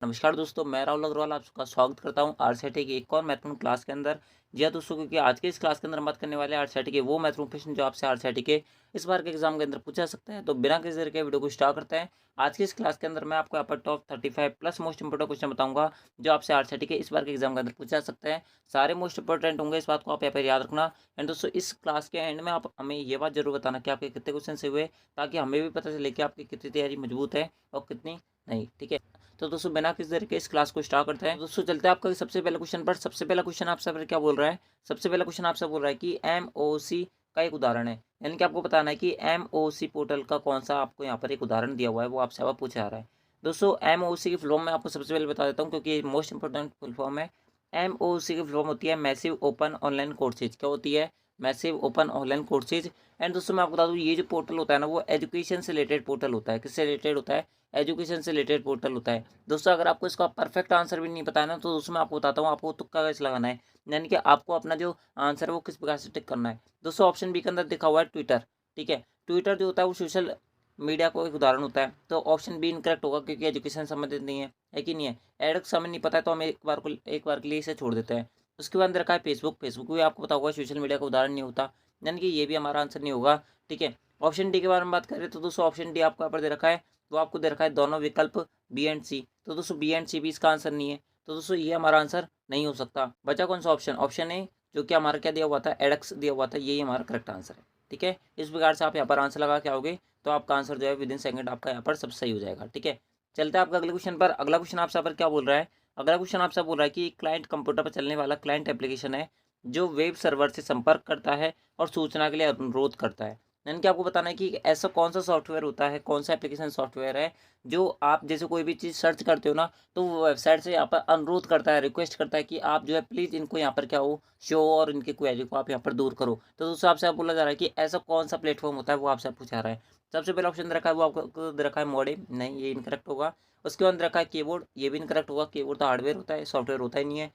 नमस्कार दोस्तों, मैं राहुल अग्रवाल आपका स्वागत करता हूं आरसीईटी की एक और महत्वपूर्ण क्लास के अंदर। जी हाँ दोस्तों, क्योंकि आज के इस क्लास के अंदर हम बात करने वाले हैं आरसीईटी के वो महत्वपूर्ण प्रश्न जो आपसे आरसीईटी के इस बार के एग्जाम के अंदर पूछा सकते हैं। तो बिना किसी देर के वीडियो को स्टार्ट करते हैं। आज की इस क्लास के अंदर मैं आपको यहाँ पर top 35 plus most important question बताऊंगा जो आपसे आरसीईटी के इस बार के एग्जाम के अंदर पूछा सकते हैं। सारे मोस्ट इंपोर्टेंट होंगे, इस बात को आप यहाँ पर याद रखना। एंड दोस्तों, इस क्लास के एंड में आप हमें ये बात जरूर बताना कि आपके कितने क्वेश्चन से हुए, ताकि हमें भी पता चले कि आपकी कितनी तैयारी मजबूत है और कितनी नहीं। ठीक है, तो दोस्तों बिना किसी तरीके इस क्लास को स्टार्ट करते हैं। दोस्तों चलते हैं आपका सबसे पहले क्वेश्चन पर। सबसे पहला क्वेश्चन आपसे क्या बोल रहा है? सबसे पहला क्वेश्चन आपसे बोल रहा है कि एमओसी का एक उदाहरण है, यानी कि आपको बताना है कि एमओसी पोर्टल का कौन सा आपको यहाँ पर एक उदाहरण दिया हुआ है, वो आपसे अब पूछा जा रहा है। दोस्तों एमओसी की फुल फॉर्म मैं आपको सबसे पहले बता देता हूँ, क्योंकि ये मोस्ट इंपोर्टेंट फुल फॉर्म है। एमओसी की फुल फॉर्म होती है मैसिव ओपन ऑनलाइन कोर्सेज। क्या होती है? Massive open online courses. And दोस्तों मैं आपको बता दूँ, ये जो पोर्टल होता है ना, वो एजुकेशन से रिलेटेड पोर्टल होता है। किससे रिलेटेड होता है? एजुकेशन से रिलेटेड पोर्टल होता है। दोस्तों अगर आपको इसका परफेक्ट आंसर भी नहीं पता है ना, तो दोस्तों मैं आपको बताता हूँ, आपको तुक्का कैसे लगाना है, यानी कि आपको अपना जो आंसर है वो किस प्रकार से टिक करना है। दोस्तों ऑप्शन बी के अंदर दिखा हुआ है ट्विटर। ठीक है, ट्विटर जो होता है वो सोशल मीडिया को एक उदाहरण होता है। तो ऑप्शन बी इनकरेक्ट होगा, क्योंकि एजुकेशन संबंधित नहीं है कि नहीं है? एड समय नहीं पता है, तो हम एक बार के लिए इसे छोड़ देते हैं। उसके बाद रखा है फेसबुक। फेसबुक भी आपको पता होगा सोशल मीडिया का उदाहरण नहीं होता, यानी कि ये भी हमारा आंसर नहीं होगा। ठीक है, ऑप्शन डी के बारे में बात करें तो दोस्तों ऑप्शन डी आपको यहाँ पर दे रखा है, तो आपको दे रखा है दोनों विकल्प बी एंड सी। तो दोस्तों बी एंड सी भी इसका आंसर नहीं है, तो दोस्तों ये हमारा आंसर नहीं हो सकता। बचा कौन सा ऑप्शन? ऑप्शन ए, जो कि हमारा क्या दिया हुआ था, एडक्स दिया हुआ था, यही हमारा करेक्ट आंसर है। ठीक है, इस प्रकार से आप यहाँ पर आंसर लगा के आओगे तो आपका आंसर जो है विद इन सेकंड आपका यहाँ पर सब सही हो जाएगा। ठीक है, चलते हैं आपका अगले क्वेश्चन पर। अगला क्वेश्चन आपसे यहाँ पर क्या बोल रहा है? अगला क्वेश्चन आपसे बोल रहा है कि क्लाइंट कंप्यूटर पर चलने वाला क्लाइंट एप्लीकेशन है जो वेब सर्वर से संपर्क करता है और सूचना के लिए अनुरोध करता है। यानी कि आपको बताना है कि ऐसा कौन सा सॉफ्टवेयर होता है, कौन सा एप्लीकेशन सॉफ्टवेयर है जो आप जैसे कोई भी चीज़ सर्च करते हो ना, तो वो वेबसाइट से यहाँ पर अनुरोध करता है, रिक्वेस्ट करता है कि आप जो है प्लीज़ इनको यहाँ पर क्या हो शो, और इनकी क्वेरी को आप यहाँ पर दूर करो। तो दोस्तों आपसे आप बोला जा रहा है कि ऐसा कौन सा प्लेटफॉर्म होता है, वो आपसे पूछा रहा है। सबसे पहला ऑप्शन रखा है वो आपको दे रखा है मॉडेम, नहीं ये इनकरेक्ट होगा। उसके बाद रखा है कीबोर्ड, ये भी इनकरेक्ट होगा। कीबोर्ड तो हार्डवेयर होता है, सॉफ्टवेयर होता ही नहीं है।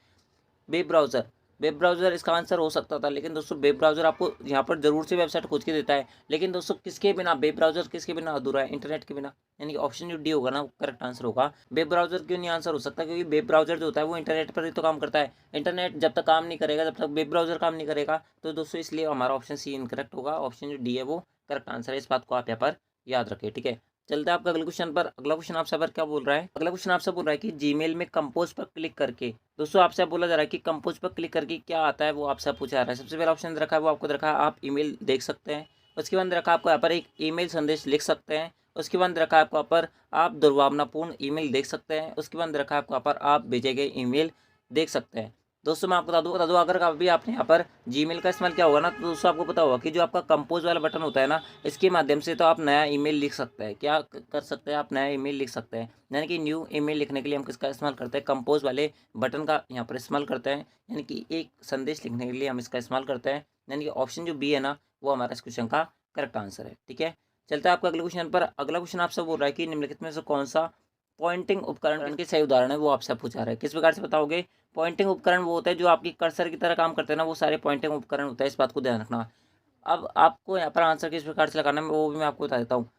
वेब ब्राउज़र, वेब ब्राउज़र इसका आंसर हो सकता था, लेकिन दोस्तों वेब ब्राउज़र आपको यहाँ पर ज़रूर से वेबसाइट खोज के देता है, लेकिन दोस्तों किसके बिना? वेब ब्राउज़र किसके बिना अधूरा है? इंटरनेट के बिना। यानी कि ऑप्शन जो डी होगा ना, वो करेक्ट आंसर होगा। वेब ब्राउज़र क्यों नहीं आंसर हो सकता? क्योंकि वेब ब्राउज़र जो होता है वो इंटरनेट पर ही तो काम करता है। इंटरनेट जब तक काम नहीं करेगा, जब तक वेब ब्राउज़र काम नहीं करेगा, तो दोस्तों इसलिए हमारा ऑप्शन सी इनकरेक्ट होगा। ऑप्शन जो डी है वो करेक्ट आंसर है, इस बात को आप यहाँ पर याद रखें। ठीक है, चलते हैं आपका अगले क्वेश्चन पर। अगला क्वेश्चन आपसे पर क्या बोल रहा है? अगला क्वेश्चन आपसे बोल रहा है कि जीमेल में कंपोज पर क्लिक करके, दोस्तों आपसे बोला जा रहा है कि कंपोज पर क्लिक करके क्या आता है, वो आपसे पूछा जा रहा है। सबसे पहला ऑप्शन रखा है वो आपको रखा है आप ईमेल देख सकते हैं। उसके बाद रखा है आपको यहाँ पर एक ईमेल संदेश लिख सकते हैं। उसके बाद रखा है आपको यहाँ पर आप दुर्भावनापूर्ण ईमेल देख सकते हैं। उसके बाद रखा है आपको यहाँ पर आप भेजे गए ईमेल देख सकते हैं। दोस्तों मैं आपको बता दूँ अगर कभी आपने यहाँ पर जीमेल का इस्तेमाल किया होगा ना, तो दोस्तों आपको पता होगा कि जो आपका कंपोज वाला बटन होता है ना, इसके माध्यम से तो आप नया ईमेल लिख सकते हैं। क्या कर सकते हैं? आप नया ईमेल लिख सकते हैं। यानी कि न्यू ईमेल लिखने के लिए हम किसका इस्तेमाल करते हैं? कंपोज वाले बटन का यहाँ पर इस्तेमाल करते हैं। यानी कि एक संदेश लिखने के लिए हम इसका इस्तेमाल करते हैं। यानी कि ऑप्शन जो बी है ना, वो हमारा इस क्वेश्चन का करेक्ट आंसर है। ठीक है, चलते हैं आपका अगले क्वेश्चन पर। अगला क्वेश्चन आपसे बोल रहा है कि निम्नलिखित में से कौन सा पॉइंटिंग उपकरण के सही उदाहरण है, वो आपसे पूछा रहा है। किस प्रकार से बताओगे? पॉइंटिंग उपकरण वो होता है जो आपकी कर्सर की तरह काम करते हैं ना, वो सारे पॉइंटिंग उपकरण होता है, इस बात को ध्यान रखना। अब आपको यहाँ पर आंसर किस प्रकार से लगाना है वो भी मैं आपको बता देता हूँ।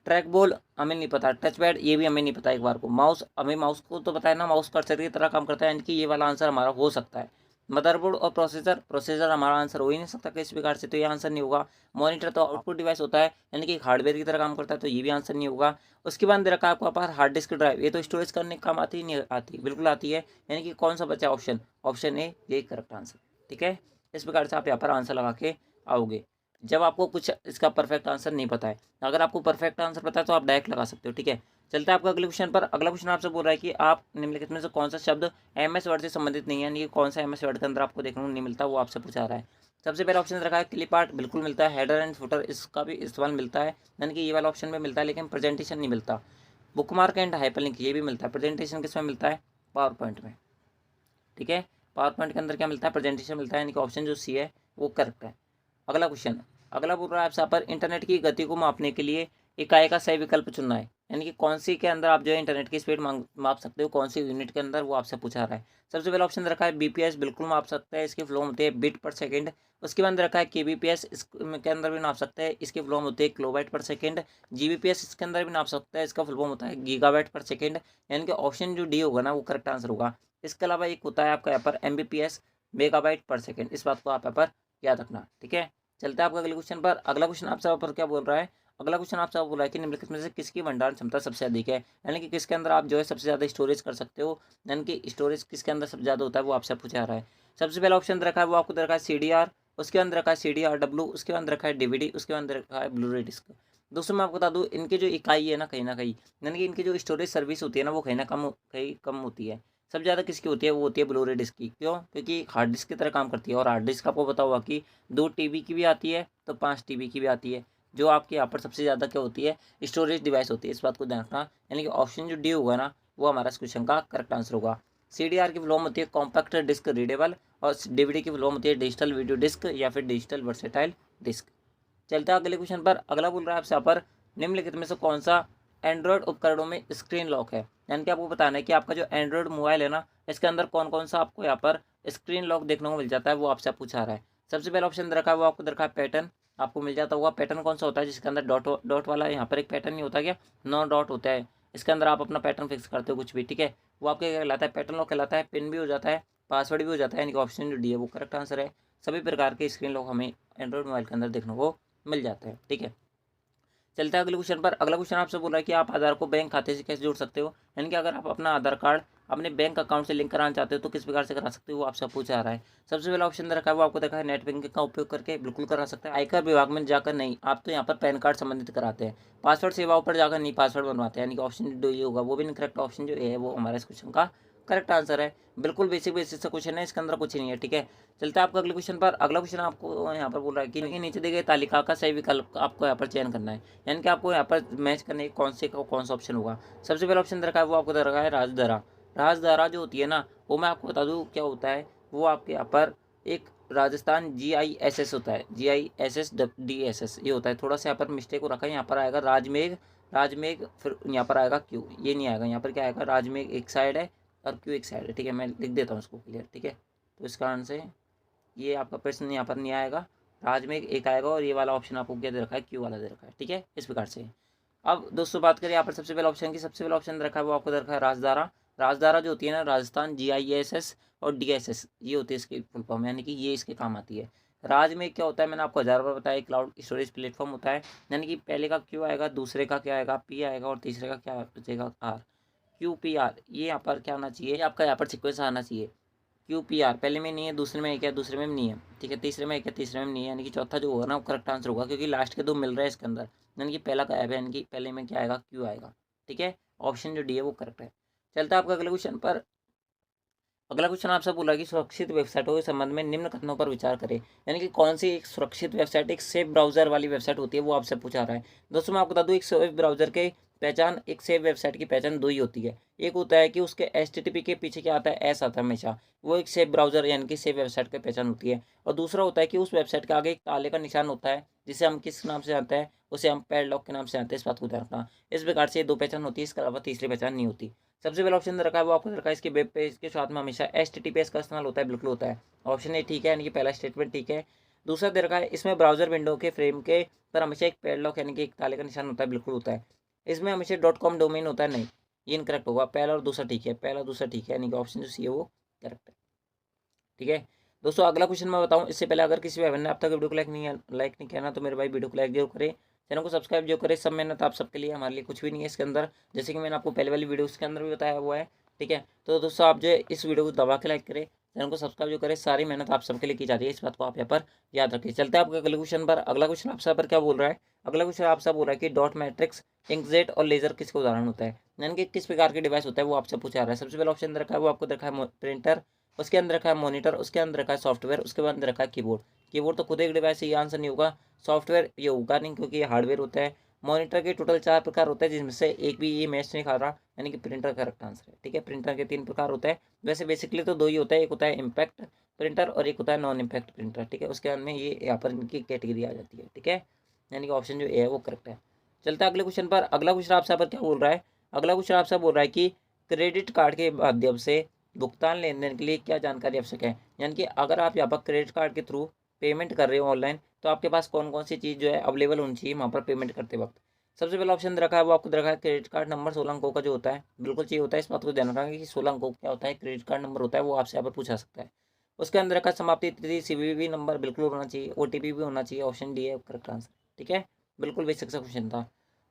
ट्रैक बॉल हमें नहीं पता, टच पैड ये भी हमें नहीं पता एक बार को। माउस, हमें माउस को तो पता है ना, माउस कर्सर की तरह काम करता है, यानी कि ये वाला आंसर हमारा हो सकता है। मदरबोर्ड और प्रोसेसर, प्रोसेसर हमारा आंसर हो ही नहीं सकता किस प्रकार से, तो ये आंसर नहीं होगा। मॉनिटर तो आउटपुट डिवाइस होता है, यानी कि हार्डवेयर की तरह काम करता है, तो ये भी आंसर नहीं होगा। उसके बाद दे रखा है आपको पास हार्ड डिस्क ड्राइव, ये तो स्टोरेज करने का काम आती ही नहीं आती, बिल्कुल आती है। यानी कि कौन सा बचा ऑप्शन? ऑप्शन ए, ये करेक्ट आंसर। ठीक है, इस प्रकार से आप यहाँ पर आंसर लगा के आओगे जब आपको कुछ इसका परफेक्ट आंसर नहीं पता है। अगर आपको परफेक्ट आंसर पता है तो आप डायरेक्ट लगा सकते हो। ठीक है, चलते हैं आपका अगले क्वेश्चन पर। अगला क्वेश्चन आपसे बोल रहा है कि आप निम्नलिखित में से कौन सा शब्द एमएस वर्ड से संबंधित नहीं है, यानी कि कौन सा एमएस वर्ड के अंदर आपको देखने को नहीं मिलता, वो आपसे पूछा रहा है। सबसे पहला ऑप्शन रखा है क्लिप आर्ट, बिल्कुल मिलता है। हेडर एंड फुटर, इसका भी इस्तेमाल मिलता है, यानी कि ये वाला ऑप्शन में मिलता है, लेकिन प्रेजेंटेशन नहीं मिलता। बुकमार्क एंड हाइपरलिंक, ये भी मिलता है। प्रेजेंटेशन किस में मिलता है? पावर पॉइंट में। ठीक है, पावर पॉइंट के अंदर क्या मिलता है? प्रेजेंटेशन मिलता है, यानी कि ऑप्शन जो सी है वो करेक्ट है। अगला क्वेश्चन, अगला बोल रहा है आपसे यहाँ पर इंटरनेट की गति को मापने के लिए इकाई का सही विकल्प चुनना है। यानी कि कौन सी के अंदर आप जो है इंटरनेट की स्पीड माप सकते हो, कौन सी यूनिट के अंदर, वो आपसे पूछा रहा है। सबसे पहला ऑप्शन रखा है बीपीएस, बिल्कुल माप सकते हैं, इसकी फ्लो होती है बिट पर सेकंड। उसके बाद रखा है केबीपीएस, इसके अंदर भी नाप सकते हैं, इसकी फ्लो होती है किलोबाइट पर सेकंड। जीबीपीएस इसके अंदर भी नाप सकते हैं, इसका फ्लो होता है गीगाबाइट पर सेकंड। यानी कि ऑप्शन जो डी होगा ना वो करेक्ट आंसर होगा। इसके अलावा एक होता है आपका यहाँ पर एमबीपीएस, मेगाबाइट पर सेकंड। इस बात को आप यहाँ पर याद रखना, ठीक है। चलते हैं आपका अगले क्वेश्चन पर। अगला क्वेश्चन आपसे यहाँ पर क्या बोल रहा है, अगला क्वेश्चन आपसे बोला है कि निम्नलिखित में से किसकी भंडारण क्षमता सबसे अधिक है, यानी कि किसके अंदर आप जो है सबसे ज़्यादा स्टोरेज कर सकते हो, यानी कि स्टोरेज किसके अंदर सबसे ज़्यादा होता है, वो आपसे पूछा रहा है। सबसे पहला ऑप्शन रखा है वो आपको रखा है CDR, उसके अंदर रखा है CDRW, उसके अंदर रखा है DVD, उसके अंदर रखा है ब्लूरे डिस्क। दोस्तों मैं आपको बता दूँ, इनकी जो इकाई है ना कहीं यानी कि इनकी जो स्टोरेज सर्विस होती है ना वो कहीं कम होती है। सबसे ज़्यादा किसकी होती है, वो होती है ब्लूरे डिस्क की। क्यों? क्योंकि हार्ड डिस्क की तरह काम करती है, और हार्ड डिस्क आपको पता होगा कि 2 TB की भी आती है तो 5 TB की भी आती है। जो आपके यहाँ पर सबसे ज़्यादा क्या होती है, स्टोरेज डिवाइस होती है। इस बात को ध्यान रखना, यानी कि ऑप्शन जो डी होगा ना वो हमारा इस क्वेश्चन का करेक्ट आंसर होगा। CDR की फ्लॉम होती है कॉम्पैक्ट डिस्क रीडेबल, और DVD की फ्लॉम होती है डिजिटल वीडियो डिस्क या फिर डिजिटल वर्सेटाइल डिस्क। चलते हैं अगले क्वेश्चन पर। अगला बोल रहा है आपसे यहाँ पर निम्नलिखित में से कौन सा एंड्रॉयड उपकरणों में स्क्रीन लॉक है, यानी कि आपको बताना है कि आपका जो एंड्रॉयड मोबाइल है ना इसके अंदर कौन कौन सा आपको यहाँ पर स्क्रीन लॉक देखने को मिल जाता है, वो आपसे पूछा रहा है। सबसे पहला ऑप्शन रखा है वो आपको रखा है पैटर्न, आपको मिल जाता होगा। पैटर्न कौन सा होता है, जिसके अंदर डॉट डॉट वाला, यहाँ पर एक पैटर्न नहीं होता क्या, 9 डॉट होता है, इसके अंदर आप अपना पैटर्न फिक्स करते हो कुछ भी, ठीक है, वो आपके क्या कहलाता है, पैटर्न लॉक कहलाता है। पिन भी हो जाता है, पासवर्ड भी हो जाता है, यानी कि ऑप्शन जो डी है वो करेक्ट आंसर है। सभी प्रकार के स्क्रीन लॉक हमें एंड्रॉयड मोबाइल के अंदर देखने को मिल जाता है, ठीक है। चलते हैं अगले क्वेश्चन पर। अगला क्वेश्चन आपसे बोल रहा है कि आप आधार को बैंक खाते से कैसे जोड़ सकते हो, यानी कि अगर आप अपना आधार कार्ड अपने बैंक अकाउंट से लिंक कराना चाहते हो तो किस प्रकार से करा सकते हो, वो आपसे पूछा रहा है। सबसे पहला ऑप्शन रखा है वो आपको देखा है नेट बैंकिंग का उपयोग करके बिल्कुल करा सकते हैं। आयकर विभाग में जाकर नहीं, आप तो यहाँ पर पैन कार्ड संबंधित कराते हैं। पासवर्ड सेवाओं पर जाकर नहीं पासवर्ड बनवाते हैं, यानी कि ऑप्शन जो ये होगा वो भी नहीं करेक्ट। ऑप्शन जो ए है वो हमारा इस क्वेश्चन का करेक्ट आंसर है। बिल्कुल बेसिक बेसिक सा क्वेश्चन है, इसके अंदर कुछ नहीं है, ठीक है। चलते हैं आपका अगले क्वेश्चन पर। अगला क्वेश्चन आपको यहाँ पर बोल रहा है कि नीचे दी गई तालिका का सही विकल्प आपको यहाँ पर चयन करना है, यानी कि आपको यहाँ पर मैच करने कौन सा ऑप्शन होगा। सबसे पहला ऑप्शन रखा है वो आपको रखा है राजधारा। राजधारा जो होती है ना वो मैं आपको बता दूँ क्या होता है, वो आपके यहाँ पर एक राजस्थान GISS होता है, GISSDSS ये होता है। थोड़ा सा यहाँ पर मिस्टेक हो रखा है, यहाँ पर आएगा राजमेघ, राजमेघ फिर यहाँ पर आएगा क्यू, ये नहीं आएगा, यहाँ पर क्या आएगा, राजमेघ एक साइड है और क्यू एक साइड है, ठीक है। मैं लिख देता हूँ इसको क्लियर, ठीक है। तो इस कारण से ये आपका प्रश्न यहाँ पर नहीं आएगा, राज में एक आएगा, और ये वाला ऑप्शन आपको क्या दे रखा है, क्यू वाला दे रखा है, ठीक है। इस प्रकार से अब दोस्तों बात करें यहाँ पर सबसे पहला ऑप्शन की। सबसे पहला ऑप्शन रखा है वो आपको दे रखा है राजधारा। राजधारा जो होती है ना राजस्थान GISS और DSS ये होती है इसकी फुल फॉर्म, यानी कि ये इसके काम आती है। राज में क्या होता है, मैंने आपको 1000 बार बताया, क्लाउड स्टोरेज प्लेटफॉर्म होता है, यानी कि पहले का क्यू आएगा, दूसरे का क्या आएगा, पी आएगा, और तीसरे का क्या बचेगा, आर। QPR ये यहाँ पर क्या आना चाहिए, आपका यहाँ पर सिक्वेंस आना चाहिए। QPR पहले में नहीं है, दूसरे में एक है, दूसरे में भी नहीं है, ठीक है, तीसरे में एक है, तीसरे में नहीं है, यानी कि चौथा जो होगा ना वो करेक्ट आंसर होगा, क्योंकि लास्ट के 2 मिल रहे हैं इसके अंदर, यानी कि पहला गायब है, यानी कि पहले में क्या आएगा, Q आएगा, ठीक है। ऑप्शन जो डी है वो करेक्ट है। चलता है आपका अगले क्वेश्चन पर। अगला क्वेश्चन आपसे बोला कि सुरक्षित वेबसाइटों के संबंध में निम्न कथनों पर विचार करें, यानी कि कौन सी एक सुरक्षित वेबसाइट, एक सेफ ब्राउजर वाली वेबसाइट होती है, वो आपसे पूछा रहा है। दोस्तों मैं आपको बता दूं, एक सेफ ब्राउजर के पहचान, एक सेफ वेबसाइट की पहचान दो ही होती है। एक होता है कि उसके HTTP के पीछे क्या आता है, एस आता है हमेशा, वो एक सेफ ब्राउजर यानी कि सेफ वेबसाइट की पहचान होती है। और दूसरा होता है कि उस वेबसाइट के आगे एक ताले का निशान होता है, जिसे हम किस नाम से जानते हैं, उसे हम पैडलॉक के नाम से जानते हैं। इस बात को ध्यान रखना। इस प्रकार से 2 पहचान होती है, इसके अलावा तीसरी पहचान नहीं होती। सबसे पहला ऑप्शन रखा है वो आपको रखा है इसके वेब पेज के साथ में हमेशा HTTPS का इस्तेमाल होता है, बिल्कुल होता है। ऑप्शन ए ठीक है, यानी कि पहला स्टेटमेंट ठीक है। दूसरा दे रखा है इसमें ब्राउजर विंडो के फ्रेम के पर हमेशा एक पैडलॉक यानी कि एक ताले का निशान होता है, बिल्कुल होता है। इसमें हमेशा .com डोमेन होता है, नहीं, ये इनकरेक्ट होगा। पहला और दूसरा ठीक है, पहला दूसरा ठीक है, यानी कि ऑप्शन जो सी है वो करेक्ट है, ठीक है। दोस्तों अगला क्वेश्चन मैं बताऊं इससे पहले, अगर किसी भाई ने अब तक वीडियो को लाइक नहीं किया ना तो मेरे भाई वीडियो को लाइक जरूर करें, चैनल को सब्सक्राइब जो करें। सब मेहनत आप सबके लिए, हमारे लिए कुछ भी नहीं है इसके अंदर, जैसे कि मैंने आपको पहले वाली वीडियो के अंदर भी बताया हुआ है, ठीक है। तो दोस्तों आप जो है इस वीडियो को दबा के लाइक करें, चैनल को सब्सक्राइब जो करें, सारी मेहनत आप सबके लिए की जाती है, इस बात को आप यहाँ पर याद रखिए। चलते हैं आपके अगले क्वेश्चन पर। अगला क्वेश्चन आपसे पर क्या बोल रहा है, अगला क्वेश्चन आपसे बोल रहा है कि डॉट मैट्रिक्स, इंकजेट और लेजर किसका उदाहरण होता है, यानी कि किस प्रकार के डिवाइस होता है, वो आपसे पूछा रहा है। सबसे पहला ऑप्शन रखा है वो आपको रखा है प्रिंटर, उसके अंदर रखा है मॉनिटर, उसके अंदर रखा है सॉफ्टवेयर, उसके बाद रखा है कीबोर्ड। कीबोर्ड तो खुद एक डिवाइस है, ये आंसर नहीं होगा। सॉफ्टवेयर ये होगा नहीं क्योंकि ये हार्डवेयर होता है। मॉनिटर के टोटल 4 प्रकार होते हैं, जिसमें से एक भी ये मैच नहीं खा रहा, यानी कि प्रिंटर का करेक्ट आंसर है, ठीक है। प्रिंटर के 3 प्रकार होते हैं, वैसे बेसिकली तो 2 ही होता है, एक होता है इम्पैक्ट प्रिंटर और एक होता है नॉन इम्पैक्ट प्रिंटर, ठीक है। उसके बाद में ये यहाँ पर इनकी कैटेगरी आ जाती है, ठीक है, यानी कि ऑप्शन जो ए है वो करेक्ट है। चलता है अगले क्वेश्चन पर। अगला क्वेश्चन आपसे यहाँ पर क्या बोल रहा है, अगला क्वेश्चन आपसे बोल रहा है कि क्रेडिट कार्ड के माध्यम से भुगतान लेन देन के लिए क्या जानकारी आवश्यक है। यानी कि अगर आप यहाँ पर क्रेडिट कार्ड के थ्रू पेमेंट कर रहे हो ऑनलाइन, तो आपके पास कौन कौन सी चीज़ जो है अवेलेबल होनी चाहिए वहाँ पर पेमेंट करते वक्त। सबसे पहला ऑप्शन रखा है वो आपको रखा है क्रेडिट कार्ड नंबर 16 अंकों का जो होता है, बिल्कुल चाहिए होता है। इस बात को ध्यान रखना कि 16 अंकों क्या होता है, क्रेडिट कार्ड नंबर होता है, वो आपसे यहाँ पर पूछा सकता है। उसके अंदर रखा समाप्ति तिथि CVV नंबर बिल्कुल होना चाहिए, OTP भी होना चाहिए। ऑप्शन डी है करेक्ट आंसर। ठीक है, बिल्कुल बेसिक सा क्वेश्चन था।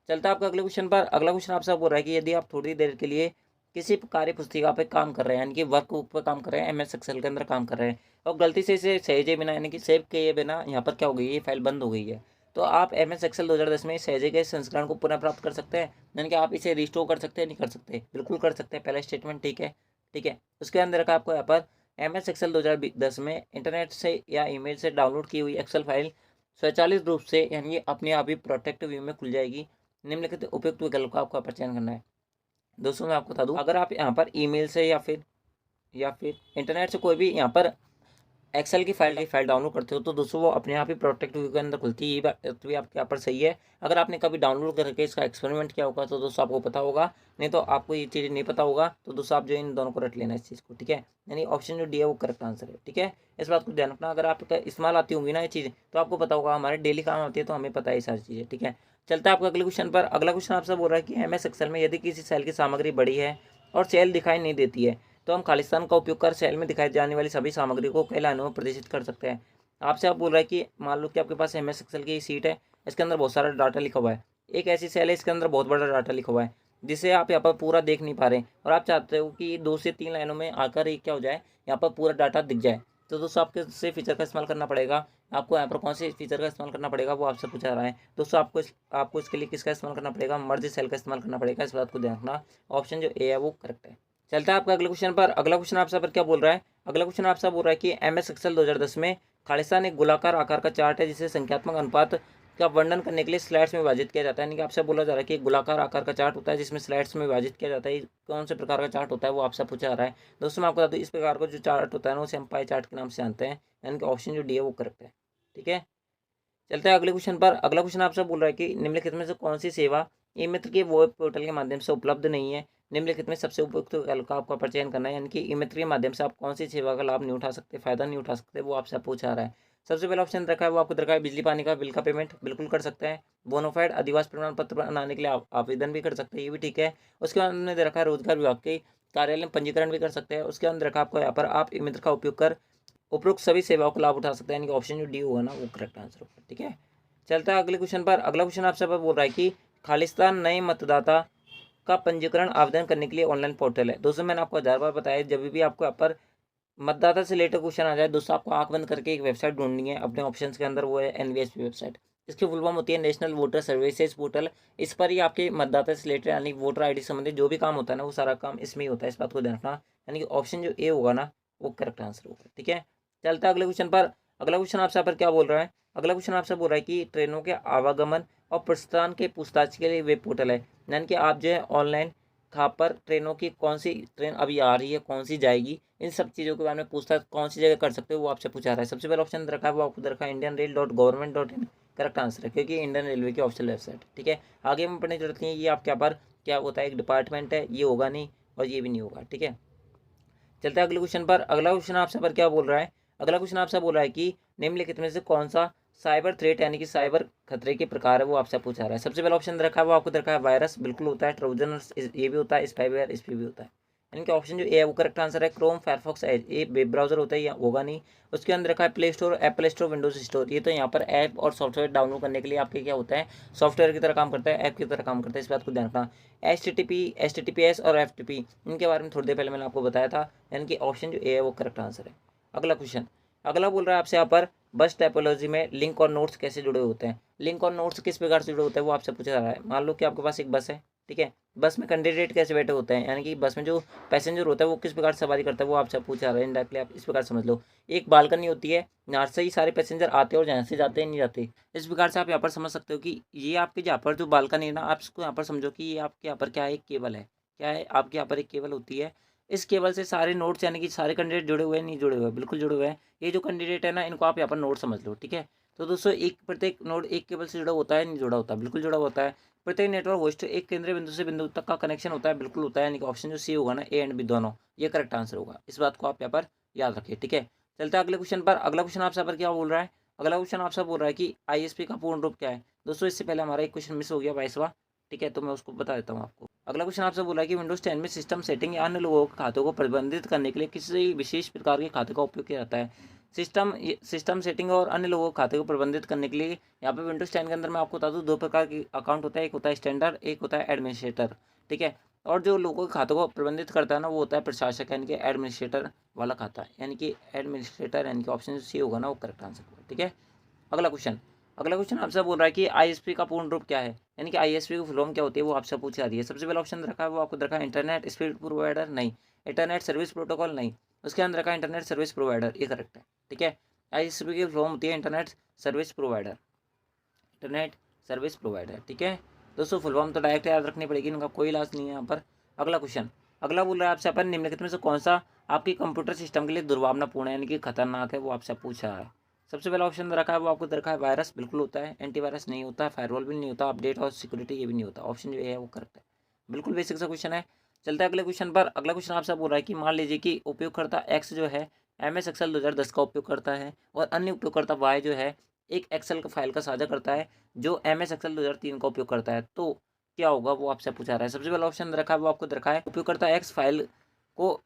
चलता है आपका अगले क्वेश्चन पर। अगला क्वेश्चन आपसे बोल रहा है कि यदि आप थोड़ी देर के लिए किसी कार्य पुस्तिका पे काम कर रहे हैं, यानी कि वर्क बुक पे काम कर रहे हैं, MS एक्सेल के अंदर काम कर रहे हैं, और गलती से इसे सहेजे बिना यानी कि सेव किए बिना यहाँ पर क्या हो गई है, ये फाइल बंद हो गई है, तो आप MS एक्सेल 2010 में सहेजे गए संस्करण को पुनः प्राप्त कर सकते हैं। यानी कि आप इसे रिस्टोर कर सकते हैं, नहीं कर सकते, बिल्कुल कर सकते हैं, पहला स्टेटमेंट ठीक है। ठीक है, उसके अंदर रखा आपको यहाँ पर MS एक्सेल 2010 में इंटरनेट से या ईमेल से डाउनलोड की हुई एक्सेल फाइल स्वचालित रूप से यानी कि अपने आप ही प्रोटेक्ट व्यू में खुल जाएगी। निम्नलिखित उपयुक्त विकल्प का आपको चयन करना है। दोस्तों मैं आपको बता दूं, अगर आप यहाँ पर ईमेल से या फिर इंटरनेट से कोई भी यहाँ पर एक्सेल की फाइल डाउनलोड करते हो, तो दोस्तों वो अपने आप ही प्रोटेक्ट व्यू के अंदर खुलती है। ये बात तो भी आपके यहाँ पर सही है। अगर आपने कभी डाउनलोड करके इसका एक्सपेरिमेंट किया होगा तो दोस्तों आपको पता होगा, नहीं तो आपको ये चीज़ नहीं पता होगा, तो दोस्तों आप जो इन दोनों को रट लेना इस चीज़ को। ठीक है, यानी ऑप्शन जो डी है वो करेक्ट आंसर है। ठीक है, इस बात को ध्यान रखना। अगर आपका इस्तेमाल आती होंगी ना ये चीज़, तो आपको पता होगा, हमारे डेली काम आती है तो हमें पता है ये सारी चीज़ें। ठीक है, चलता है आपका अगले क्वेश्चन पर। अगला क्वेश्चन आपसे बोल रहा है कि MS एक्सेल में यदि किसी सेल की सामग्री बड़ी है और सेल दिखाई नहीं देती है, तो हम खालिस्तान का उपयोग कर सेल में दिखाई जाने वाली सभी सामग्री को कई लाइनों में प्रदर्शित कर सकते हैं। आपसे आप बोल रहा है कि मान लो कि आपके पास MS एक्सेल की सीट है, इसके अंदर बहुत सारा डाटा लिखा हुआ है। एक ऐसी सेल है इसके अंदर बहुत बड़ा डाटा लिखा हुआ है, जिसे आप यहाँ पर पूरा देख नहीं पा रहे, और आप चाहते हो कि 2 से 3 लाइनों में आकर ये क्या हो जाए, यहाँ पर पूरा डाटा दिख जाए। तो दोस्तों आपके से फीचर का इस्तेमाल करना पड़ेगा। आपको यहाँ पर कौन से फीचर का इस्तेमाल करना पड़ेगा वो आपसे पूछा रहा है। दोस्तों आपको इसके लिए किसका इस्तेमाल करना पड़ेगा, मर्ज सेल का इस्तेमाल करना पड़ेगा। इस बात को ध्यान रखना। ऑप्शन जो ए है वो करेक्ट है। चलता है आपका अगले क्वेश्चन पर। अगला क्वेश्चन आपसे पर क्या बोल रहा है, अगला क्वेश्चन आपसे बोल रहा है कि MS एक्सेल 2010 में खालिस्तान एक गोलाकार आकार का चार्ट है, जिसे संख्यात्मक अनुपात का वर्णन करने के लिए स्लाइड्स में विभाजित किया जाता है। यानी कि आपसे बोला जा रहा है कि एक गोलाकार आकार का चार्ट होता है जिसमें स्लाइड्स में विभाजित किया जाता है। कौन से प्रकार का चार्ट होता है वो आपसे पूछा जा रहा है। दोस्तों मैं आपको बता दूं, इस प्रकार का जो चार्ट होता है ना, उसे हम पाई चार्ट के नाम से जानते हैं। यानी कि ऑप्शन जो डी है वो करेक्ट है। ठीक है, चलते हैं अगले क्वेश्चन पर। अगला क्वेश्चन आपसे बोल रहा है कि निम्नलिखित में से कौन सी सेवा ई मित्र के वेब पोर्टल के माध्यम से उपलब्ध नहीं है। निम्नलिखित में सबसे उपयुक्त विकल्प का आपका चयन करना है। यानी कि ई मित्र के माध्यम से आप कौन सी सेवा का लाभ नहीं उठा सकते, फायदा नहीं उठा सकते, वो आपसे पूछा रहा है। सबसे पहला ऑप्शन रखा है वो आपको रखा है बिजली पानी का बिल का पेमेंट बिल्कुल कर सकते हैं। बोनाफाइड अधिवास प्रमाण पत्र बनाने के लिए आप आवेदन भी कर सकते हैं, ये भी ठीक है। उसके बाद हमने रखा है रोजगार विभाग के कार्यालय में पंजीकरण भी कर सकते हैं। उसके अंदर रखा आपको यहाँ पर आप ई मित्र का उपयोग कर उपरोक्त सभी सेवाओं का लाभ उठा सकते हैं। यानी कि ऑप्शन जो डी होगा ना वो करेक्ट आंसर होगा। ठीक है, चलता है अगले क्वेश्चन पर। अगला क्वेश्चन आपसे बोल रहा है कि खालिस्तान नए मतदाता का पंजीकरण आवेदन करने के लिए ऑनलाइन पोर्टल है। दोस्तों मैंने आपको 1000 बार बताया, जब भी आपको यहाँ पर मतदाता से रिलेटेड क्वेश्चन आ जाए, दोस्तों आपको आंख बंद करके एक वेबसाइट ढूंढनी है अपने ऑप्शंस के अंदर, वो है NVSP वेबसाइट। इसकी फुल फॉर्म होती है नेशनल वोटर सर्विसेज पोर्टल। इस पर ही आपके मतदाता से रिलेटेड यानी वोटर ID संबंधित जो भी काम होता है ना, वो सारा काम इसमें ही होता है। इस बात को ध्यान रखना। यानी कि ऑप्शन जो ए होगा ना वो करेक्ट आंसर होगा। ठीक है, चलता है अगले क्वेश्चन पर। अगला क्वेश्चन आपसे यहाँ पर क्या बोल रहा है, अगला क्वेश्चन आपसे बोल रहा है कि ट्रेनों के आवागमन और प्रस्थान के पूछताछ के लिए वेब पोर्टल है। यानी कि आप जो है ऑनलाइन कहाँ पर ट्रेनों की कौन सी ट्रेन अभी आ रही है, कौन सी जाएगी, इन सब चीज़ों के बारे में पूछताछ कौन सी जगह कर सकते हो वो आपसे पूछा रहा है। सबसे पहला ऑप्शन रखा है वो आपको रखा है indianrail.government.in। करेक्ट आंसर है, क्योंकि इंडियन रेलवे की ऑफिशियल वेबसाइट। ठीक है, आगे में पढ़ने की जरूरत नहीं है, ये आपके यहाँ पर क्या होता है, एक डिपार्टमेंट है, ये होगा नहीं और ये भी नहीं होगा। ठीक है, चलता है अगले क्वेश्चन पर। अगला क्वेश्चन आपसे पर क्या बोल रहा है, अगला क्वेश्चन आपसे बोल रहा है कि निम्नलिखित में से कौन सा साइबर थ्रेट यानी कि साइबर खतरे के प्रकार है वो आपसे पूछा रहा है। सबसे पहला ऑप्शन रखा है वो आपको रखा है वायरस, बिल्कुल होता है। ट्रोजन ये भी होता है, स्पाईवेयर इस पे भी होता है। यानी कि ऑप्शन जो ए है वो करेक्ट आंसर है। क्रोम फायरफॉक्स एज ये वेब ब्राउजर होता है, या होगा नहीं। उसके अंदर रखा है play store, Apple store, Windows store. ये तो यहाँ पर ऐप और सॉफ्टवेयर डाउनलोड करने के लिए आपके क्या होता है, सॉफ्टवेयर की तरह काम करता है, ऐप की तरह काम करता है। इस बात को ध्यान रखना। HTTPS और FTP इनके बारे में थोड़ी देर पहले मैंने आपको बताया था। यानी कि ऑप्शन जो ए है वो करेक्ट आंसर है। अगला क्वेश्चन, अगला बोल रहा है आपसे यहाँ पर बस टाइपोलॉजी में लिंक और नोट्स कैसे जुड़े होते हैं। लिंक और नोट्स किस प्रकार से जुड़े होते हैं वो आपसे पूछा जा रहा है। मान लो कि आपके पास एक बस है, ठीक है, बस में कैंडिडेट कैसे बैठे होते हैं, यानी कि बस में जो पैसेंजर होता है वो किस प्रकार से सवारी करता है वो आपसे पूछा जा रहा है। इनडायरेक्टली आप इस प्रकार समझ लो, एक बालकनी होती है, यहाँ से ही सारे पैसेंजर आते हैं और जहाँ से जाते हैं नहीं जाते। इस प्रकार से आप यहाँ पर समझ सकते हो कि ये आपके यहाँ पर जो बालकनी है ना, आप इसको यहाँ पर समझो कि ये आपके यहाँ पर क्या है, एक केबल है। क्या है, आपके यहाँ पर एक केबल होती है। इस केबल से सारे नोट्स यानी कि सारे कैंडिडेट जुड़े हुए हैं, नहीं जुड़े हुए हैं, बिल्कुल जुड़े हुए हैं। ये जो कैंडिडेट है ना, इनको आप यहाँ पर नोट समझ लो। ठीक है, तो दोस्तों एक प्रत्येक नोड एक केबल से जुड़ा होता है, नहीं जुड़ा होता, बिल्कुल जुड़ा होता है। प्रत्येक नेटवर्क होस्ट एक केंद्रीय बिंदु से बिंदु तक का कनेक्शन होता है, बिल्कुल होता है, यानी कि ऑप्शन जो सी होगा ना, ए एंड बी दोनों, ये करेक्ट आंसर होगा। इस बात को आप यहाँ पर याद रखिए, ठीक है। चलते हैं अगले क्वेश्चन पर। अगला क्वेश्चन आपसे पर क्या बोल रहा है, अगला क्वेश्चन आपसे बोल रहा है कि आईएसपी का पूर्ण रूप क्या है। दोस्तों इससे पहले हमारा एक क्वेश्चन मिस हो गया 22वां, ठीक है, तो मैं उसको बता देता हूँ आपको। अगला क्वेश्चन आपसे बोला है कि विंडोज 10 में सिस्टम सेटिंग या अन्य लोगों के खातों को प्रबंधित करने के लिए किसी विशेष प्रकार के खाते का उपयोग किया जाता है। सिस्टम सेटिंग और अन्य लोगों के खाते को प्रबंधित करने के लिए यहाँ पे विंडोज 10 के अंदर मैं आपको बता दूँ, दो प्रकार के अकाउंट होता है, एक होता है स्टैंडर्ड, एक होता है एडमिनिस्ट्रेटर, ठीक है। और जो लोगों के खातों को प्रबंधित करता है ना, वो होता है प्रशासक, यानी कि एडमिनिस्ट्रेटर वाला खाता है, यानी कि एडमिनिस्ट्रेटर, यानी कि ऑप्शन सी होगा ना, वो करेक्ट आंसर होगा, ठीक है। अगला क्वेश्चन आपसे बोल रहा है कि आईएसपी का पूर्ण रूप क्या है, यानी कि आईएसपी की फुल फॉर्म क्या होती है, वो आपसे पूछा रही है। सबसे पहला ऑप्शन रखा है वो आपको रखा है इंटरनेट स्पीड प्रोवाइडर, नहीं। इंटरनेट सर्विस प्रोटोकॉल, नहीं। उसके अंदर रखा है इंटरनेट सर्विस प्रोवाइडर, ये करेक्ट है, ठीक है। आईएसपी की फुल फॉर्म होती है internet service provider, internet service provider, ठीक है। दोस्तों फुल फॉर्म तो डायरेक्ट याद रखनी पड़ेगी, इनका कोई इलाज नहीं है यहाँ पर। अगला बोल रहा है आपसे, अपन निम्नलिखित में से कौन सा आपकी कंप्यूटर सिस्टम के लिए दुर्भावनापूर्ण है, यानी कि खतरनाक है, वो आपसे पूछ रहा है। सबसे पहला ऑप्शन रखा है वो आपको रखा है वायरस, बिल्कुल होता है। एंटीवायरस नहीं होता, फायरवॉल भी नहीं होता, अपडेट और सिक्योरिटी ये भी नहीं होता। ऑप्शन जो है वो करेक्ट है, बिल्कुल बेसिक सा क्वेश्चन है। चलते हैं अगले क्वेश्चन पर। अगला क्वेश्चन आपसे बोल रहा है कि मान लीजिए कि उपयोगकर्ता एक्स जो है MS एक्सेल 2010 का उपयोग करता है और अन्य उपयोगकर्ता वाई जो है एक एक्सेल का फाइल का साझा करता है जो MS एक्सेल 2003 का उपयोग करता है, तो क्या होगा, वो आपसे पूछा रहा है। सबसे पहला ऑप्शन रखा है वो आपको रखा है उपयोगकर्ता एक्स फाइल को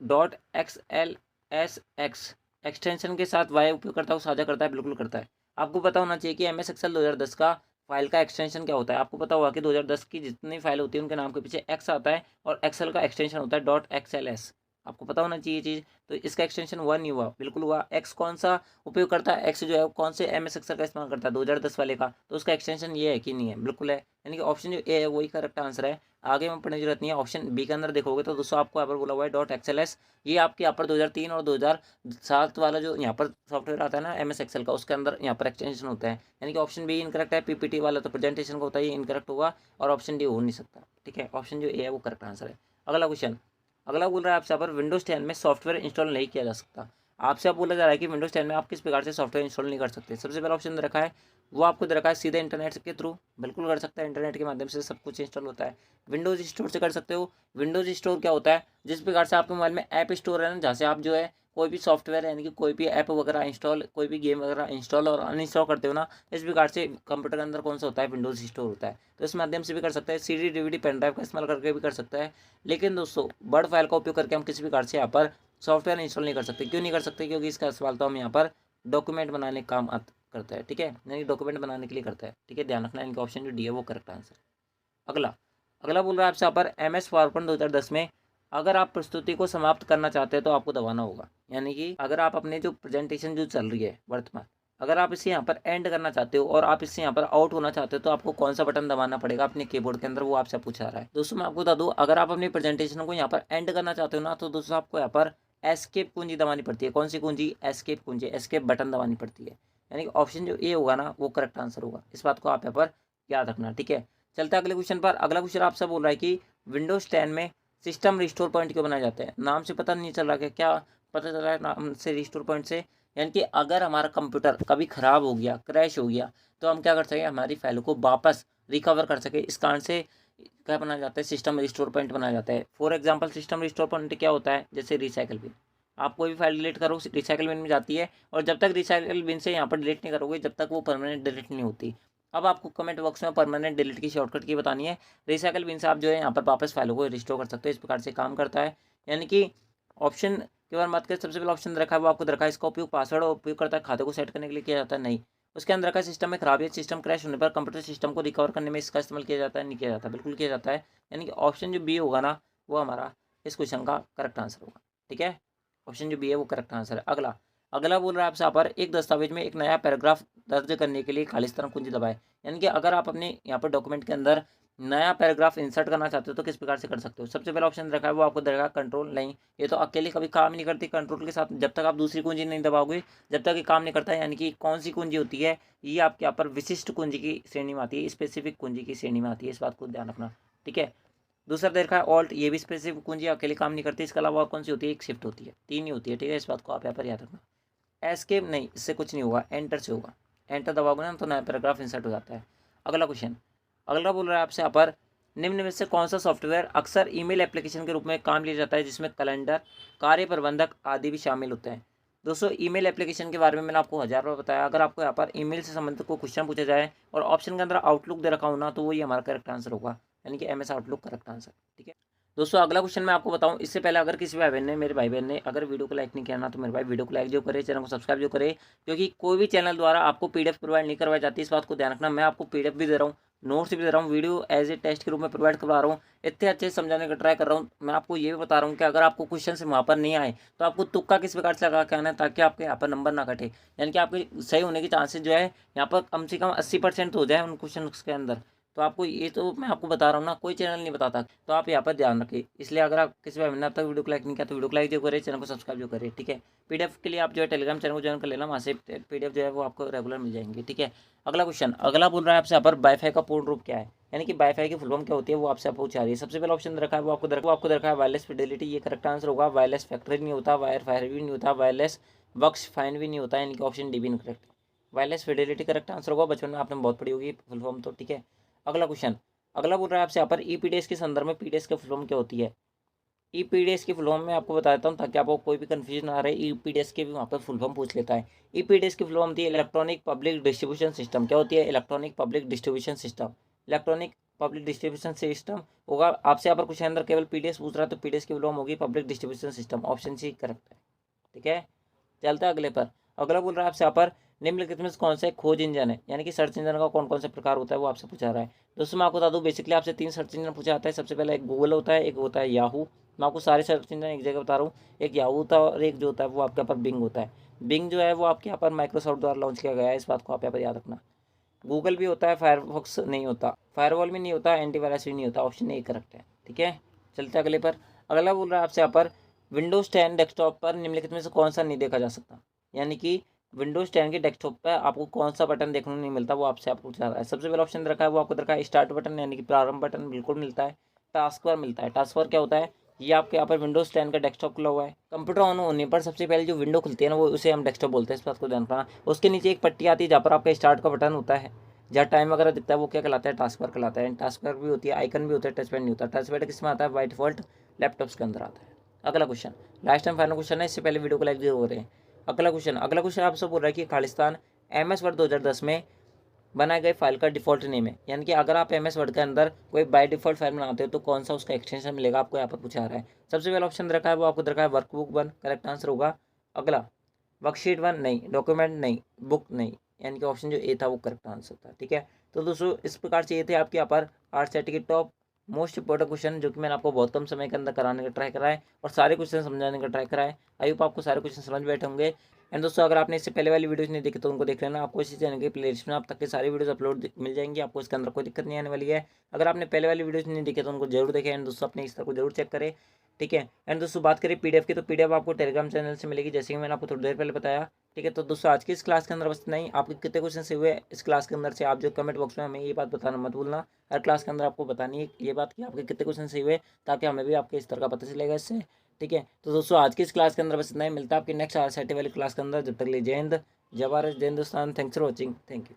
.xlsx एक्सटेंशन के साथ वाई उपयोगकर्ता को साझा करता है, बिल्कुल करता है। आपको पता होना चाहिए कि MS एक्सेल 2010 का फाइल का एक्सटेंशन क्या होता है। आपको पता होगा कि 2010 की जितनी फाइल होती है उनके नाम के पीछे एक्स आता है और एक्सेल का एक्सटेंशन होता है .xls। आपको पता होना चाहिए ये चीज़। तो इसका एक्सटेंशन हुआ नहीं हुआ, बिल्कुल हुआ। एक्स कौन सा उपयोग करता है, एक्स जो है कौन से MS एक्सेल का इस्तेमाल करता है 2010 वाले का, तो उसका एक्सटेंशन ये है कि नहीं है, बिल्कुल है, यानी कि ऑप्शन जो ए है वही करेक्ट आंसर है। आगे में पढ़ने की जरूरत नहीं है। ऑप्शन बी के अंदर देखोगे तो दोस्तों आपको यहाँ पर बोला हुआ है .xls, ये आपके यहाँ पर 2003 और 2007 वाला जो यहाँ पर सॉफ्टवेयर आता है ना MS एक्सेल का, उसके अंदर यहाँ पर एक्सटेंशन होता है, यानी कि ऑप्शन बी इनकरेक्ट है। PPT वाला तो प्रेजेंटेशन का होता है, ये इनकरेक्ट होगा और ऑप्शन डी हो नहीं सकता, ठीक है। ऑप्शन जो ए है वो करेक्ट आंसर है। अगला बोल रहा है आपसे यहाँ पर विंडोज 10 में सॉफ्टवेयर इंस्टॉल नहीं किया जा सकता। आपसे आप बोला जा रहा है कि विंडोज 10 में आप किस प्रकार से सॉफ्टवेयर इंस्टॉल नहीं कर सकते। सबसे पहला ऑप्शन रखा है वो आपको दे रखा है सीधे इंटरनेट के थ्रू, बिल्कुल कर सकता है, इंटरनेट के माध्यम से सब कुछ इंस्टॉल होता है। विंडोज स्टोर से कर सकते हो। विंडोज स्टोर क्या होता है, जिस प्रकार से आपके मोबाइल में ऐप स्टोर है ना, जहाँ से आप जो है कोई भी सॉफ्टवेयर यानी कि कोई भी ऐप वगैरह इंस्टॉल, कोई भी गेम वगैरह इंस्टॉल और अनइंस्टॉल करते हो ना, इस प्रकार से कंप्यूटर के अंदर कौन सा होता है, विंडोज स्टोर होता है। तो इस माध्यम से भी कर सकता है, CD DVD पेन ड्राइव का इस्तेमाल करके भी कर सकता है। लेकिन दोस्तों वर्ड फाइल का उपयोग करके हम किसी भी प्रकार से यहाँ पर सॉफ्टवेयर इंस्टॉल नहीं कर सकते। क्यों नहीं कर सकते, क्योंकि इसका इस्तेमाल तो हम यहाँ पर डॉक्यूमेंट बनाने का काम करता है, ठीक है, यानी डॉक्यूमेंट बनाने के लिए करता है, ठीक है, ध्यान रखना। इनका ऑप्शन जो डी है वो करेक्ट आंसर। अगला अगला बोल रहा है आपसे यहाँ पर MS पावरपॉइंट 2010 में अगर आप प्रस्तुति को समाप्त करना चाहते हैं तो आपको दबाना होगा, यानी कि अगर आप अपने जो प्रेजेंटेशन जो चल रही है वर्तमान, अगर आप इसे यहाँ पर एंड करना चाहते हो और आप इससे यहाँ पर आउट होना चाहते हो तो आपको कौन सा बटन दबाना पड़ेगा अपने कीबोर्ड के अंदर, वो आपसे पूछा रहा है। दोस्तों मैं आपको बता दूं, अगर आप अपनी प्रेजेंटेशन को यहाँ पर एंड करना चाहते हो ना, तो दोस्तों आपको यहाँ पर एस्केप कुंजी दबानी पड़ती है। कौन सी कुंजी, एस्केप कुंजी, एस्केप बटन दबानी पड़ती है, यानी कि ऑप्शन जो ए होगा ना वो करेक्ट आंसर होगा। इस बात को आप यहाँ पर याद रखना, ठीक है। चलते हैं अगले क्वेश्चन पर। अगला क्वेश्चन आपसे बोल रहा है कि विंडोज 10 में सिस्टम रिस्टोर पॉइंट क्यों बनाए जाते हैं। नाम से पता नहीं चल रहा क्या पता चल रहा है नाम से, रिस्टोर पॉइंट से, यानी कि अगर हमारा कंप्यूटर कभी ख़राब हो गया, क्रैश हो गया, तो हम क्या कर सकें, हमारी फाइल को वापस रिकवर कर सके। इस कारण से क्या बनाया जाता है, सिस्टम रिस्टोर पॉइंट बनाया जाता है। For example system restore point क्या होता है, जैसे रिसाइकल बिन। आप कोई भी फाइल डिलीट करो रिसाइकल बिन में जाती है, और जब तक रिसाइकल बिन से यहाँ पर डिलीट नहीं करोगे जब तक वो परमानेंट डिलीट नहीं होती। अब आपको कमेंट बॉक्स में परमानेंट डिलीट की शॉर्टकट की बतानी है। रिसाइकल बिन से आप जो है यहाँ पर वापस फाइलों को रिस्टोर कर सकते हो। इस प्रकार से काम करता है, यानी कि ऑप्शन के बारे में बात करें, सबसे पहला ऑप्शन रखा है वो आपको रखा है इसका उपयोग पासवर्ड और उपयोग करता है खाते को सेट करने के लिए किया जाता है, नहीं। उसके अंदर रखा है सिस्टम में खराबी, सिस्टम क्रैश होने पर कंप्यूटर सिस्टम को रिकवर करने में इसका इस्तेमाल किया जाता है, नहीं किया जाता, बिल्कुल किया जाता है, यानी कि ऑप्शन जो बी होगा ना वो हमारा इस क्वेश्चन का करेक्ट आंसर होगा, ठीक है। ऑप्शन जो बी है वो करेक्ट आंसर है। अगला अगला बोल रहा है आपसे यहाँ पर एक दस्तावेज में एक नया पैराग्राफ दर्ज करने के लिए खालिस्तान कुंजी दबाए, यानी कि अगर आप अपने यहाँ पर डॉक्यूमेंट के अंदर नया पैराग्राफ इंसर्ट करना चाहते हो तो किस प्रकार से कर सकते हो। सबसे पहला ऑप्शन रखा है वो आपको देगा कंट्रोल, नहीं, ये तो अकेले कभी काम नहीं करती। कंट्रोल के साथ जब तक आप दूसरी कुंजी नहीं दबाओगे जब तक ये काम नहीं करता है, यानी कि कौन सी कुंजी होती है, ये आपके यहाँ पर विशिष्ट कुंजी की श्रेणी में आती है, स्पेसिफिक कुंजी की श्रेणी में आती है, इस बात को ध्यान रखना, ठीक है। दूसरा देखा है ऑल्ट, ये भी स्पेसिफिक कुंजी अकेले काम नहीं करती। इसके अलावा और कौन सी होती है, एक शिफ्ट होती है, तीन ही होती है, ठीक है, इस बात को आप यहाँ पर याद रखना। एस्केप नहीं, इससे कुछ नहीं होगा, एंटर से होगा, एंटर दबाओगे ना तो नया पैराग्राफ इंसर्ट हो जाता है। अगला क्वेश्चन अगला बोल रहा है आपसे यहाँ पर निम्न में से कौन सा सॉफ्टवेयर अक्सर ईमेल एप्लीकेशन के रूप में काम लिया जाता है, जिसमें कैलेंडर, कार्य प्रबंधक आदि भी शामिल होते हैं। दोस्तों ईमेल एप्लीकेशन के बारे में मैंने आपको 1000 बार बताया। अगर आपको यहाँ पर ईमेल से संबंधित कोई क्वेश्चन पूछा जाए और ऑप्शन के अंदर आउटलुक दे रखा हो ना, तो वही हमारा करेक्ट आंसर होगा, यानी कि MS आउटलुक करेक्ट आंसर। ठीक है दोस्तों, अगला क्वेश्चन मैं आपको बताऊं इससे पहले अगर किसी भाई बहन ने, मेरे भाई बहन ने अगर वीडियो को लाइक नहीं किया ना, तो मेरे भाई वीडियो को लाइक जो करे, चैनल को सब्सक्राइब जो करे, क्योंकि कोई भी चैनल द्वारा आपको PDF प्रोवाइड नहीं करवाई जाती, इस बात को ध्यान रखना। मैं आपको PDF भी दे रहा हूँ, नोट्स भी दे रहा हूँ, वीडियो एज ए टेस्ट के रूप में प्रोवाइड करवा रहा हूँ, इतने अच्छे से समझाने का ट्राई कर रहा हूँ। मैं आपको ये भी बता रहा हूँ कि अगर आपको क्वेश्चन से वहाँ पर नहीं आए तो आपको तुक्का किस प्रकार से लगा के आना है, ताकि आपके यहाँ पर नंबर ना कटे, यानी कि आपके सही होने के चांसेस जो है यहाँ पर कम से कम 80% हो जाए उन क्वेश्चन के अंदर। तो आपको ये तो मैं आपको बता रहा हूँ ना, कोई चैनल नहीं बताता, तो आप यहाँ पर ध्यान रखिए। इसलिए अगर आप किसी भाई ने अब तक वीडियो को लाइक नहीं किया तो वीडियो को लाइक जो करें, चैनल को सब्सक्राइब जो करें। ठीक है, PDF के लिए आप जो है टेलीग्राम चैनल को ज्वाइन कर लेना, वहाँ से PDF जो है वो आपको रेगुलर मिल जाएंगे। ठीक है, अगला क्वेश्चन, अगला बोल रहा है आपसे यहाँ पर वाईफाई का पूर्ण रूप क्या है, यानी कि वाईफाई की फुल फॉर्म क्या होती है, वो आपसे पूछ आ रही है। सबसे पहला ऑप्शन रखा है वो आपको रखा है वायरलेस फिडेलिटी, ये करेक्ट आंसर होगा। वायरलेस फैक्ट्री नहीं होता, वायर फायर भी नहीं होता, वायरलेस वक्स फाइन भी नहीं होता, यानी कि ऑप्शन डी भी incorrect. Wireless Fidelity correct answer होगा, बचपन में आपने बहुत पढ़ी होगी फुल फॉर्म तो। ठीक है, अगला क्वेश्चन, अगला बोल रहा है आपसे यहाँ पर EPDS के संदर्भ में PDS की फुल फॉर्म क्या होती है। EPDS की फुल फॉर्म में आपको बता देता हूँ ताकि आपको कोई भी कंफ्यूजन ना रहे। EPDS के भी वहाँ पर फुल फॉर्म पूछ लेता है। EPDS की फुल फॉर्म होती है इलेक्ट्रॉनिक पब्लिक डिस्ट्रीब्यूशन सिस्टम। क्या होती है? Electronic public distribution system. Electronic public distribution system होगा। आपसे यहाँ पर कुछ अंदर केवल PDS पूछ रहा है, तो PDS की फुल फॉर्म होगी public distribution system. Option C correct है। ठीक है, चलता है अगले पर। अगला बोल रहा है आपसे यहाँ पर निम्नलिखित में से कौन सा एक खोज इंजन है, यानी कि सर्च इंजन का कौन कौन सा प्रकार होता है, वो आपसे पूछा रहा है। दोस्तों मैं आपको बता दूं, बेसिकली आपसे 3 सर्च इंजन पूछा जाता है। सबसे पहले एक गूगल होता है, एक होता है याहू। मैं आपको सारे सर्च इंजन एक जगह बता रहा हूँ। एक याहू होता है और एक जो होता है वो आपके यहाँ पर बिंग होता है। बिंग जो है वो आपके यहाँ पर माइक्रोसॉफ्ट द्वारा लॉन्च किया गया है, इस बात को आप यहाँ पर याद रखना। गूगल भी होता है, फायरफॉक्स नहीं होता, फायरवॉल भी नहीं होता, एंटीवायरस भी नहीं होता। ऑप्शन ए करेक्ट है। ठीक है, चलते हैं अगले पर। अगला बोल रहा है आपसे यहाँ पर विंडोज 10 डेस्कटॉप पर निम्नलिखित में से कौन सा नहीं देखा जा सकता, यानी कि विंडोज 10 के डेस्कटॉप पर आपको कौन सा बटन देखने को नहीं मिलता, वो आपसे आपको पूछा रहा है। सबसे पहला ऑप्शन रखा है वो आपको रखा है स्टार्ट बटन, यानी कि प्रारंभ बटन बिल्कुल मिलता है। टास्क बार मिलता है। टास्क बार क्या होता है? ये आपके यहाँ पर विंडोज 10 का डेस्कटॉप खुला हुआ है, कंप्यूटर ऑन होने पर सबसे पहले जो विंडो खुलती है ना, वो उसे हम डेस्कटॉप बोलते हैं, इस बात को ध्यान रखना। उसके नीचे एक पट्टी आती है जहाँ पर आपका स्टार्ट का बटन होता है, जहाँ टाइम वगैरह दिखता है, वो क्या कहलाता है? टास्क बार कहलाता है। टास्क बार भी होती है, आइकन भी होता है, टच पैड नहीं होता। टच पैड किस में आता है? बाय डिफॉल्ट लैपटॉप्स के अंदर आता है। अगला question, last time final question है, इससे पहले वीडियो को लाइक जरूर करें। अगला क्वेश्चन आपसे बोल रहा है कि खालिस्तान MS वर्ड 2010 में बनाए गए फाइल का डिफॉल्ट नेम है, यानी कि अगर आप MS वर्ड के अंदर कोई बाय डिफॉल्ट फाइल बनाते हो तो कौन सा उसका एक्सटेंशन मिलेगा, आपको यहाँ पर पूछा रहा है। सबसे पहला ऑप्शन रखा है वो आपको रखा है वर्कबुक 1, करेक्ट आंसर होगा। अगला वर्कशीट 1 नहीं, डॉक्यूमेंट नहीं, बुक नहीं, यानी कि ऑप्शन जो ए था वो करेक्ट आंसर था। ठीक है, तो दोस्तों इस प्रकार से ये थे आपके यहाँ पर RCET के टॉप मोस्ट इंपॉर्टेंट क्वेश्चन, जो कि मैंने आपको बहुत कम समय के अंदर कराने का ट्राई करा है और सारे क्वेश्चन समझाने का ट्राई करा है। आई होप आपको सारे क्वेश्चन समझ बैठे होंगे। एंड दोस्तों अगर आपने इससे पहले वाली वीडियोस नहीं देखी तो उनको देख लेना, आपको इसी चैनल के प्लेलिस्ट में आप तक के सारी वीडियोस अपलोड मिल जाएंगी, आपको इसके अंदर कोई दिक्कत नहीं आने वाली है। अगर आपने पहले वाली वीडियोस नहीं देखी तो उनको जरूर देखें एंड दोस्तों अपने इस तरह को जरूर चेक करें। ठीक है, एंड दोस्तों बात करें PDF की, तो PDF आपको टेलीग्राम चैनल से मिलेगी, जैसे कि मैंने आपको थोड़ी देर पहले बताया। ठीक है, तो दोस्तों आज की इस क्लास के अंदर बस नहीं, आपके कितने क्वेश्चन से हुए इस क्लास के अंदर से आप जो कमेंट बॉक्स में हमें ये बात बताना मत भूलना। हर क्लास के अंदर आपको बतानी है ये बात कि आपके कितने क्वेश्चन से हुए, ताकि हमें भी आपके इस तरह का पता चलेगा इससे। ठीक है, तो दोस्तों आज की इस क्लास के अंदर बस इतना ही, मिलता है आपकी नेक्स्ट RCET वाली क्लास के अंदर। जब तक ले जय हिंद, जय भारत, जय Hindustan. Thanks for watching, thank you.